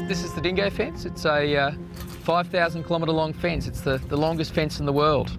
This is the dingo fence. It's a 5,000 kilometre long fence. It's the longest fence in the world.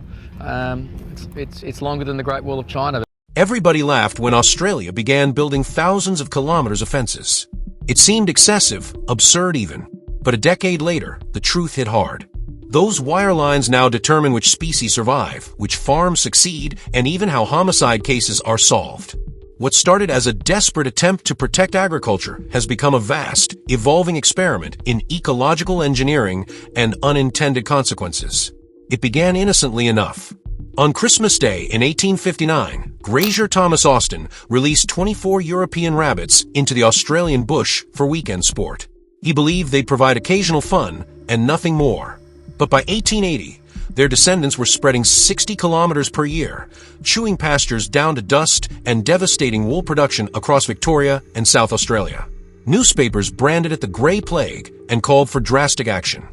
It's longer than the Great Wall of China. Everybody laughed when Australia began building thousands of kilometers of fences. It seemed excessive, absurd even. But a decade later, the truth hit hard. Those wire lines now determine which species survive, which farms succeed, and even how homicide cases are solved. What started as a desperate attempt to protect agriculture has become a vast, evolving experiment in ecological engineering and unintended consequences. It began innocently enough. On Christmas Day in 1859, grazier Thomas Austin released 24 European rabbits into the Australian bush for weekend sport. He believed they'd provide occasional fun and nothing more. But by 1880, their descendants were spreading 60 kilometers per year, chewing pastures down to dust and devastating wool production across Victoria and South Australia. Newspapers branded it the Grey Plague and called for drastic action.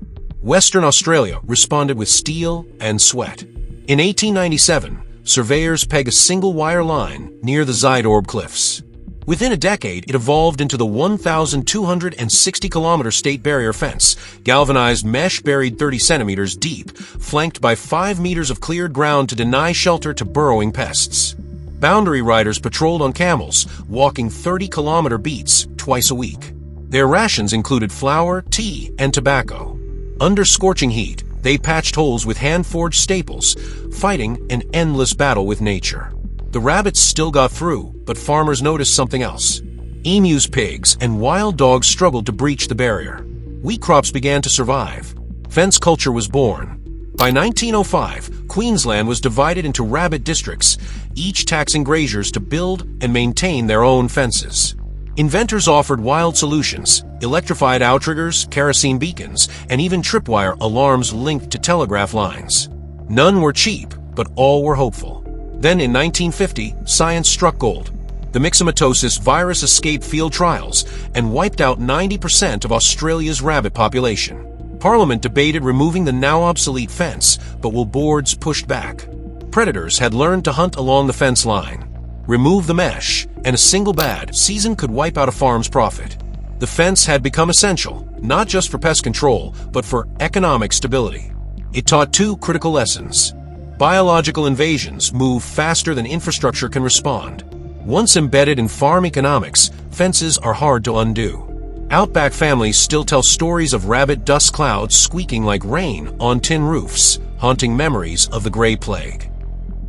Western Australia responded with steel and sweat. In 1897, surveyors pegged a single wire line near the Zydorb Cliffs. Within a decade, it evolved into the 1,260-kilometer State Barrier Fence, galvanized mesh buried 30 centimeters deep, flanked by 5 meters of cleared ground to deny shelter to burrowing pests. Boundary riders patrolled on camels, walking 30-kilometer beats twice a week. Their rations included flour, tea, and tobacco. Under scorching heat, they patched holes with hand-forged staples, fighting an endless battle with nature. The rabbits still got through, but farmers noticed something else. Emus, pigs, and wild dogs struggled to breach the barrier. Wheat crops began to survive. Fence culture was born. By 1905, Queensland was divided into rabbit districts, each taxing graziers to build and maintain their own fences. Inventors offered wild solutions: electrified outriggers, kerosene beacons, and even tripwire alarms linked to telegraph lines. None were cheap, but all were hopeful. Then in 1950, science struck gold. The myxomatosis virus escaped field trials and wiped out 90% of Australia's rabbit population. Parliament debated removing the now obsolete fence, but will boards pushed back. Predators had learned to hunt along the fence line. Remove the mesh, and a single bad season could wipe out a farm's profit. The fence had become essential, not just for pest control, but for economic stability. It taught two critical lessons. Biological invasions move faster than infrastructure can respond. Once embedded in farm economics, fences are hard to undo. Outback families still tell stories of rabbit dust clouds squeaking like rain on tin roofs, haunting memories of the Grey Plague.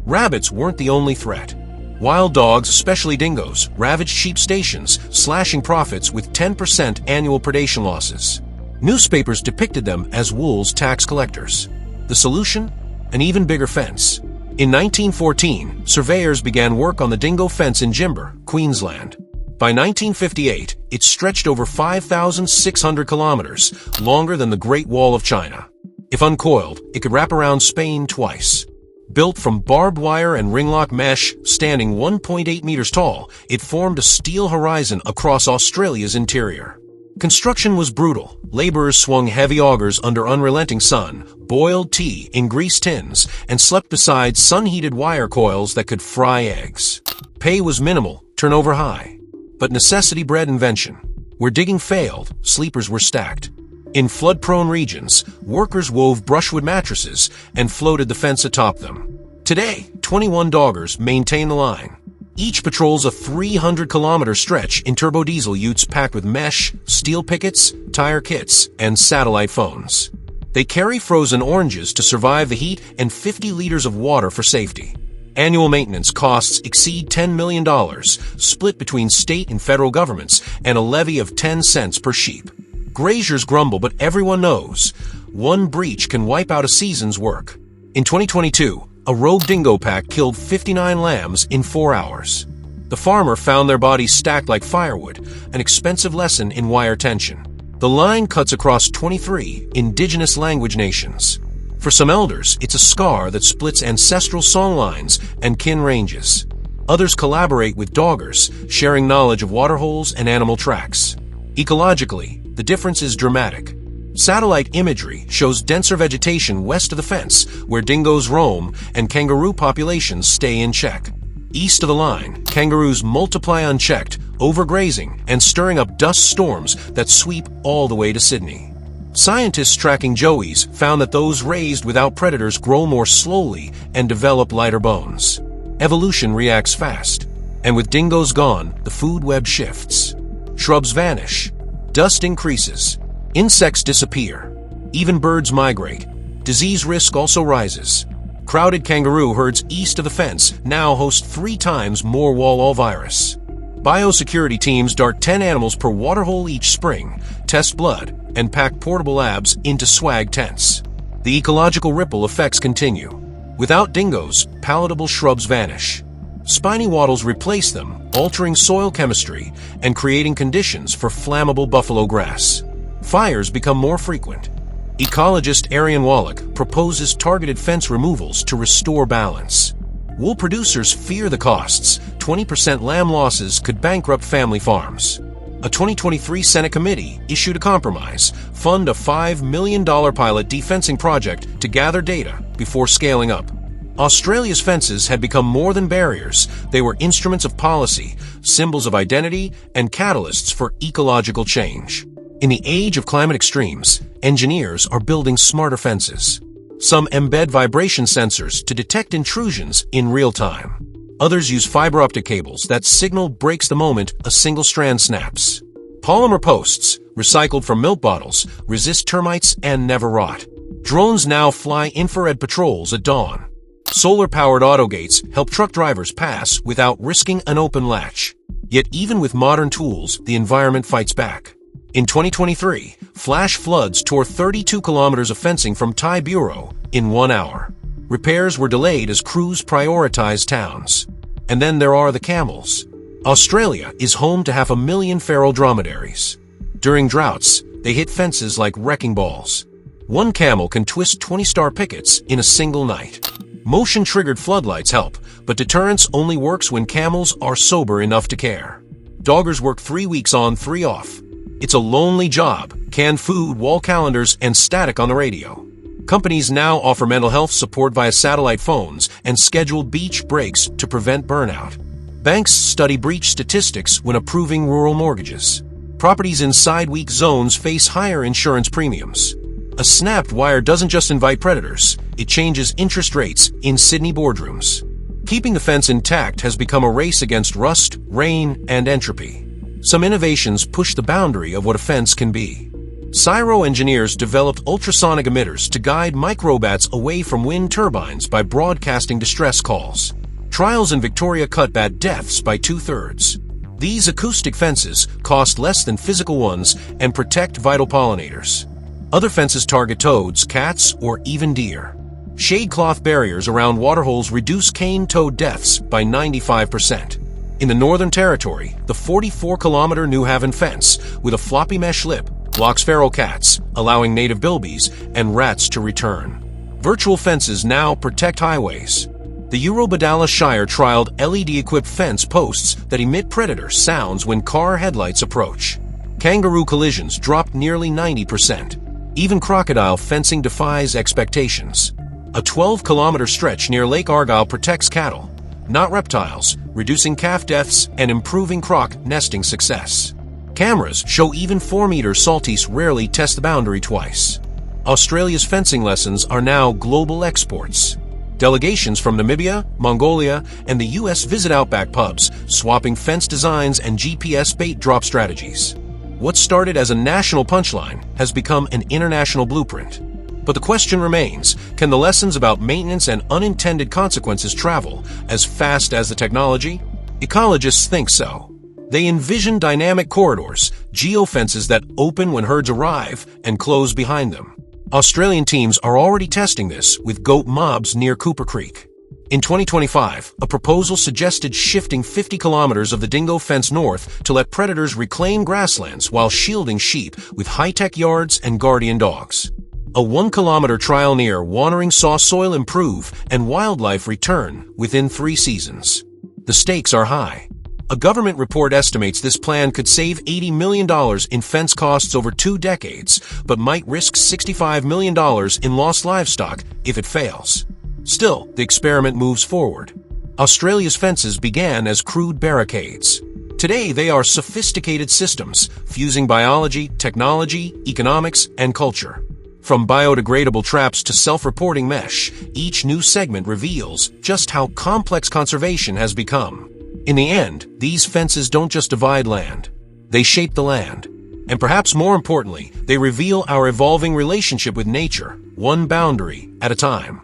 Rabbits weren't the only threat. Wild dogs, especially dingoes, ravaged sheep stations, slashing profits with 10% annual predation losses. Newspapers depicted them as wool's tax collectors. The solution? An even bigger fence. In 1914, surveyors began work on the dingo fence in Jimber, Queensland. By 1958, it stretched over 5,600 kilometers, longer than the Great Wall of China. If uncoiled, it could wrap around Spain twice. Built from barbed wire and ringlock mesh, standing 1.8 meters tall, it formed a steel horizon across Australia's interior. Construction was brutal. Laborers swung heavy augers under unrelenting sun, boiled tea in grease tins, and slept beside sun-heated wire coils that could fry eggs. Pay was minimal, turnover high. But necessity bred invention. Where digging failed, sleepers were stacked. In flood-prone regions, workers wove brushwood mattresses and floated the fence atop them. Today, 21 doggers maintain the line. Each patrols a 300-kilometer stretch in turbodiesel utes packed with mesh, steel pickets, tire kits, and satellite phones. They carry frozen oranges to survive the heat and 50 liters of water for safety. Annual maintenance costs exceed $10 million, split between state and federal governments, and a levy of 10 cents per sheep. Graziers grumble, but everyone knows one breach can wipe out a season's work. In 2022, a rogue dingo pack killed 59 lambs in 4 hours. The farmer found their bodies stacked like firewood, an expensive lesson in wire tension. The line cuts across 23 indigenous language nations. For some elders, it's a scar that splits ancestral song lines and kin ranges. Others collaborate with doggers, sharing knowledge of waterholes and animal tracks. Ecologically, the difference is dramatic. Satellite imagery shows denser vegetation west of the fence, where dingoes roam and kangaroo populations stay in check. East of the line, kangaroos multiply unchecked, overgrazing, and stirring up dust storms that sweep all the way to Sydney. Scientists tracking joeys found that those raised without predators grow more slowly and develop lighter bones. Evolution reacts fast, and with dingoes gone, the food web shifts. Shrubs vanish, dust increases, insects disappear, even birds migrate. Disease risk also rises. Crowded kangaroo herds east of the fence now host 3 times more wall-all virus. Biosecurity teams dart 10 animals per waterhole each spring, test blood, and pack portable labs into swag tents. The ecological ripple effects continue. Without dingoes, palatable shrubs vanish. Spiny wattles replace them, altering soil chemistry and creating conditions for flammable buffalo grass. Fires become more frequent. Ecologist Arian Wallach proposes targeted fence removals to restore balance. Wool producers fear the costs. 20% lamb losses could bankrupt family farms. A 2023 Senate committee issued a compromise, fund a $5 million pilot defencing project to gather data before scaling up. Australia's fences had become more than barriers. They were instruments of policy, symbols of identity, and catalysts for ecological change. In the age of climate extremes, engineers are building smarter fences. Some embed vibration sensors to detect intrusions in real time. Others use fiber optic cables that signal breaks the moment a single strand snaps. Polymer posts, recycled from milk bottles, resist termites and never rot. Drones now fly infrared patrols at dawn. Solar-powered auto gates help truck drivers pass without risking an open latch. Yet even with modern tools, the environment fights back. In 2023, flash floods tore 32 kilometers of fencing from Thai Bureau in 1 hour. Repairs were delayed as crews prioritized towns. And then there are the camels. Australia is home to 500,000 feral dromedaries. During droughts, they hit fences like wrecking balls. One camel can twist 20-star pickets in a single night. Motion-triggered floodlights help, but deterrence only works when camels are sober enough to care. Doggers work 3 weeks on, 3 off. It's a lonely job, canned food, wall calendars, and static on the radio. Companies now offer mental health support via satellite phones and scheduled beach breaks to prevent burnout. Banks study breach statistics when approving rural mortgages. Properties inside weak zones face higher insurance premiums. A snapped wire doesn't just invite predators, it changes interest rates in Sydney boardrooms. Keeping the fence intact has become a race against rust, rain, and entropy. Some innovations push the boundary of what a fence can be. Cyro engineers developed ultrasonic emitters to guide microbats away from wind turbines by broadcasting distress calls. Trials in Victoria cut bat deaths by 2/3. These acoustic fences cost less than physical ones and protect vital pollinators. Other fences target toads, cats, or even deer. Shade cloth barriers around waterholes reduce cane toad deaths by 95%. In the Northern Territory, the 44-kilometer New Haven fence, with a floppy mesh lip, blocks feral cats, allowing native bilbies and rats to return. Virtual fences now protect highways. The Eurobodalla Shire trialed LED-equipped fence posts that emit predator sounds when car headlights approach. Kangaroo collisions dropped nearly 90%. Even crocodile fencing defies expectations. A 12-kilometer stretch near Lake Argyle protects cattle, not reptiles, reducing calf deaths and improving croc nesting success. Cameras show even 4-meter saltese rarely test the boundary twice. Australia's fencing lessons are now global exports. Delegations from Namibia, Mongolia, and the U.S. visit outback pubs, swapping fence designs and GPS bait drop strategies. What started as a national punchline has become an international blueprint. But the question remains, can the lessons about maintenance and unintended consequences travel as fast as the technology? Ecologists think so. They envision dynamic corridors, geofences that open when herds arrive and close behind them. Australian teams are already testing this with goat mobs near Cooper Creek. In 2025, a proposal suggested shifting 50 kilometers of the dingo fence north to let predators reclaim grasslands while shielding sheep with high-tech yards and guardian dogs. A 1-kilometer trial near Wandering saw soil improve and wildlife return within 3 seasons. The stakes are high. A government report estimates this plan could save $80 million in fence costs over 2 decades, but might risk $65 million in lost livestock if it fails. Still, the experiment moves forward. Australia's fences began as crude barricades. Today, they are sophisticated systems, fusing biology, technology, economics, and culture. From biodegradable traps to self-reporting mesh, each new segment reveals just how complex conservation has become. In the end, these fences don't just divide land. They shape the land. And perhaps more importantly, they reveal our evolving relationship with nature, one boundary at a time.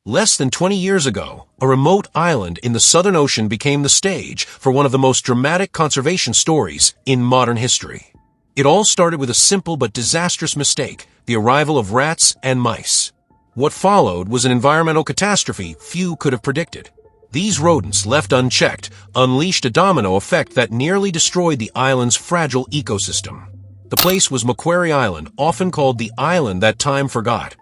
Less than 20 years ago, a remote island in the Southern Ocean became the stage for one of the most dramatic conservation stories in modern history. It all started with a simple but disastrous mistake, the arrival of rats and mice. What followed was an environmental catastrophe few could have predicted. These rodents, left unchecked, unleashed a domino effect that nearly destroyed the island's fragile ecosystem. The place was Macquarie Island, often called the island that time forgot.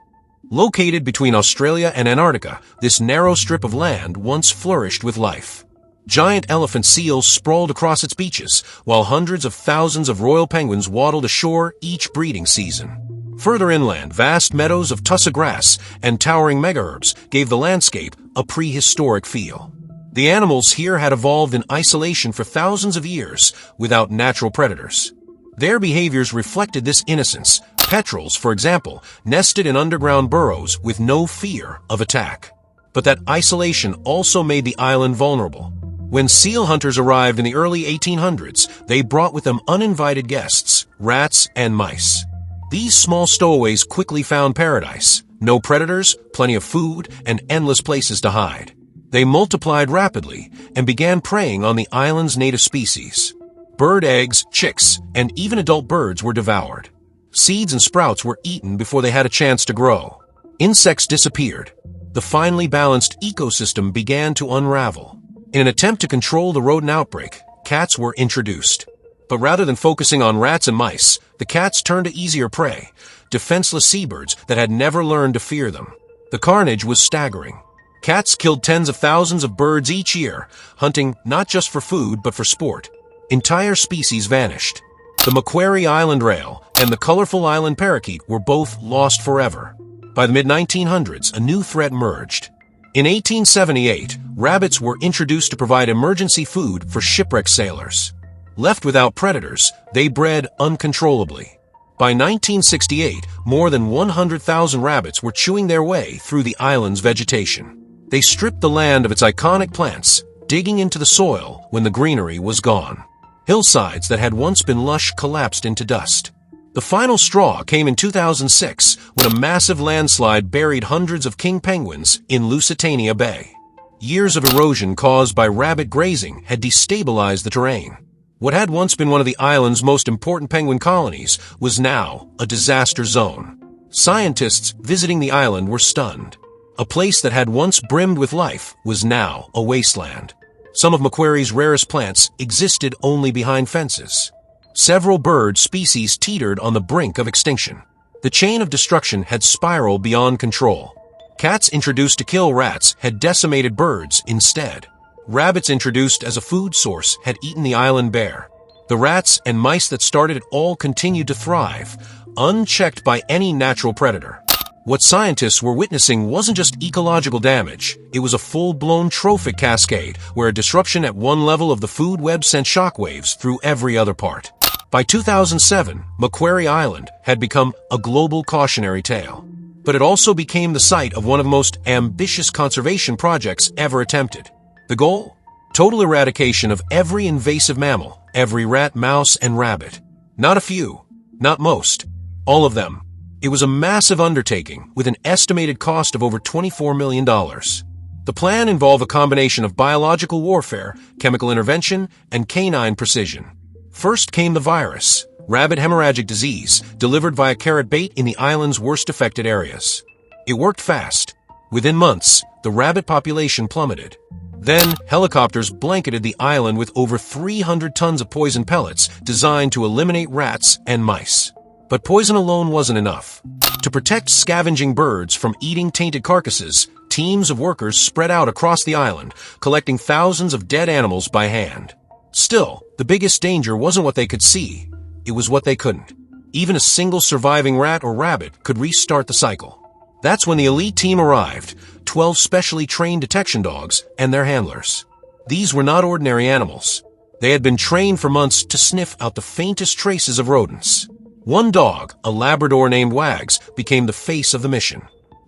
Located between Australia and Antarctica, this narrow strip of land once flourished with life. Giant elephant seals sprawled across its beaches, while hundreds of thousands of royal penguins waddled ashore each breeding season. Further inland, vast meadows of tussa grass and towering megaherbs gave the landscape a prehistoric feel. The animals here had evolved in isolation for thousands of years without natural predators. Their behaviors reflected this innocence. Petrels, for example, nested in underground burrows with no fear of attack. But that isolation also made the island vulnerable. When seal hunters arrived in the early 1800s, they brought with them uninvited guests, rats and mice. These small stowaways quickly found paradise. No predators, plenty of food, and endless places to hide. They multiplied rapidly and began preying on the island's native species. Bird eggs, chicks, and even adult birds were devoured. Seeds and sprouts were eaten before they had a chance to grow. Insects disappeared. The finely balanced ecosystem began to unravel. In an attempt to control the rodent outbreak, cats were introduced. But rather than focusing on rats and mice, the cats turned to easier prey, defenseless seabirds that had never learned to fear them. The carnage was staggering. Cats killed tens of thousands of birds each year, hunting not just for food but for sport. Entire species vanished. The Macquarie Island rail and the colorful island parakeet were both lost forever. By the mid-1900s, a new threat emerged. In 1878, rabbits were introduced to provide emergency food for shipwrecked sailors. Left without predators, they bred uncontrollably. By 1968, more than 100,000 rabbits were chewing their way through the island's vegetation. They stripped the land of its iconic plants, digging into the soil when the greenery was gone. Hillsides that had once been lush collapsed into dust. The final straw came in 2006 when a massive landslide buried hundreds of king penguins in Lusitania Bay. Years of erosion caused by rabbit grazing had destabilized the terrain. What had once been one of the island's most important penguin colonies was now a disaster zone. Scientists visiting the island were stunned. A place that had once brimmed with life was now a wasteland. Some of Macquarie's rarest plants existed only behind fences. Several bird species teetered on the brink of extinction. The chain of destruction had spiraled beyond control. Cats introduced to kill rats had decimated birds instead. Rabbits introduced as a food source had eaten the island bare. The rats and mice that started it all continued to thrive, unchecked by any natural predator. What scientists were witnessing wasn't just ecological damage, it was a full-blown trophic cascade where a disruption at one level of the food web sent shockwaves through every other part. By 2007, Macquarie Island had become a global cautionary tale. But it also became the site of one of the most ambitious conservation projects ever attempted. The goal? Total eradication of every invasive mammal, every rat, mouse, and rabbit. Not a few, not most, all of them. It was a massive undertaking with an estimated cost of over $24 million. The plan involved a combination of biological warfare, chemical intervention, and canine precision. First came the virus, rabid hemorrhagic disease, delivered via carrot bait in the island's worst affected areas. It worked fast. Within months, the rabbit population plummeted. Then, helicopters blanketed the island with over 300 tons of poison pellets designed to eliminate rats and mice. But poison alone wasn't enough. To protect scavenging birds from eating tainted carcasses, teams of workers spread out across the island, collecting thousands of dead animals by hand. Still, the biggest danger wasn't what they could see. It was what they couldn't. Even a single surviving rat or rabbit could restart the cycle. That's when the elite team arrived, 12 specially trained detection dogs and their handlers. These were not ordinary animals. They had been trained for months to sniff out the faintest traces of rodents. One dog, a Labrador named Wags, became the face of the mission.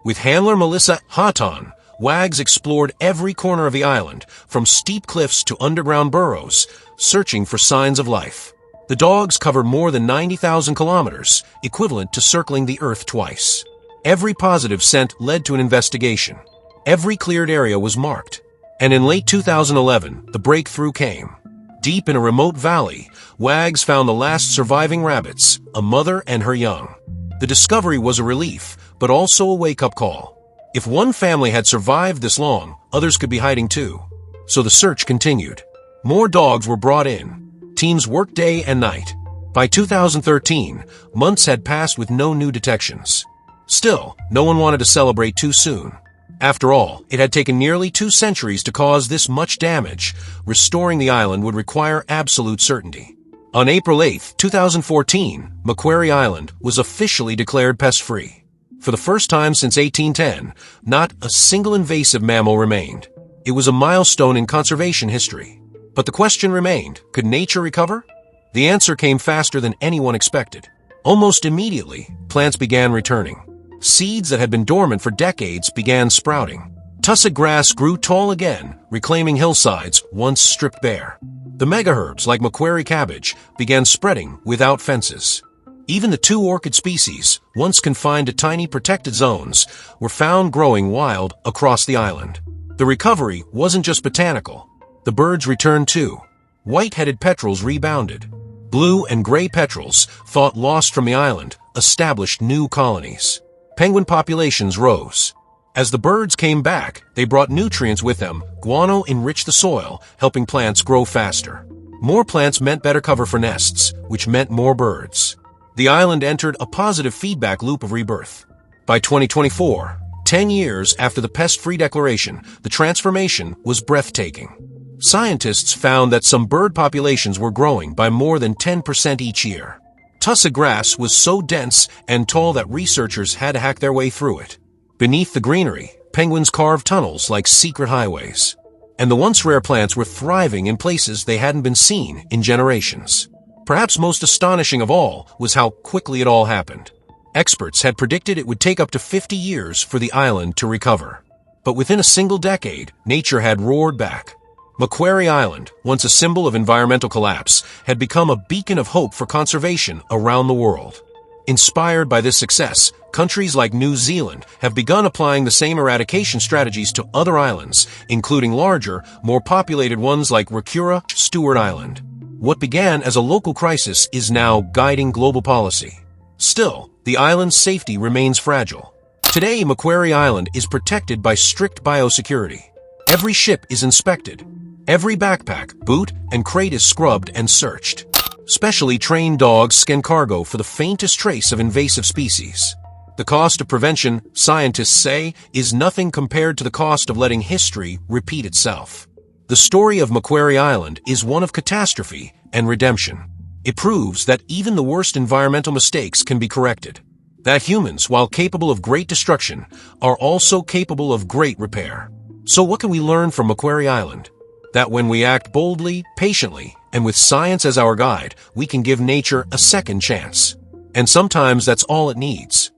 With handler Melissa Houghton, Wags explored every corner of the island, from steep cliffs to underground burrows, searching for signs of life. The dogs covered more than 90,000 kilometers, equivalent to circling the Earth twice. Every positive scent led to an investigation. Every cleared area was marked. And in late 2011, the breakthrough came. Deep in a remote valley, Wags found the last surviving rabbits, a mother and her young. The discovery was a relief, but also a wake-up call. If one family had survived this long, others could be hiding too. So the search continued. More dogs were brought in. Teams worked day and night. By 2013, months had passed with no new detections. Still, no one wanted to celebrate too soon. After all, it had taken nearly 2 centuries to cause this much damage. Restoring the island would require absolute certainty. On April 8, 2014, Macquarie Island was officially declared pest-free. For the first time since 1810, not a single invasive mammal remained. It was a milestone in conservation history. But the question remained, could nature recover? The answer came faster than anyone expected. Almost immediately, plants began returning. Seeds that had been dormant for decades began sprouting. Tussock grass grew tall again, reclaiming hillsides once stripped bare. The megaherbs, like Macquarie cabbage, began spreading without fences. Even the 2 orchid species, once confined to tiny protected zones, were found growing wild across the island. The recovery wasn't just botanical. The birds returned too. White-headed petrels rebounded. Blue and gray petrels, thought lost from the island, established new colonies. Penguin populations rose. As the birds came back, they brought nutrients with them. Guano enriched the soil, helping plants grow faster. More plants meant better cover for nests, which meant more birds. The island entered a positive feedback loop of rebirth. By 2024, 10 years after the pest-free declaration, the transformation was breathtaking. Scientists found that some bird populations were growing by more than 10% each year. Tussock grass was so dense and tall that researchers had to hack their way through it. Beneath the greenery, penguins carved tunnels like secret highways. And the once rare plants were thriving in places they hadn't been seen in generations. Perhaps most astonishing of all was how quickly it all happened. Experts had predicted it would take up to 50 years for the island to recover. But within a single decade, nature had roared back. Macquarie Island, once a symbol of environmental collapse, had become a beacon of hope for conservation around the world. Inspired by this success, countries like New Zealand have begun applying the same eradication strategies to other islands, including larger, more populated ones like Ricura, Stewart Island. What began as a local crisis is now guiding global policy. Still, the island's safety remains fragile. Today, Macquarie Island is protected by strict biosecurity. Every ship is inspected. Every backpack, boot, and crate is scrubbed and searched. Specially trained dogs scan cargo for the faintest trace of invasive species. The cost of prevention, scientists say, is nothing compared to the cost of letting history repeat itself. The story of Macquarie Island is one of catastrophe and redemption. It proves that even the worst environmental mistakes can be corrected. That humans, while capable of great destruction, are also capable of great repair. So what can we learn from Macquarie Island? That when we act boldly, patiently, and with science as our guide, we can give nature a second chance. And sometimes that's all it needs.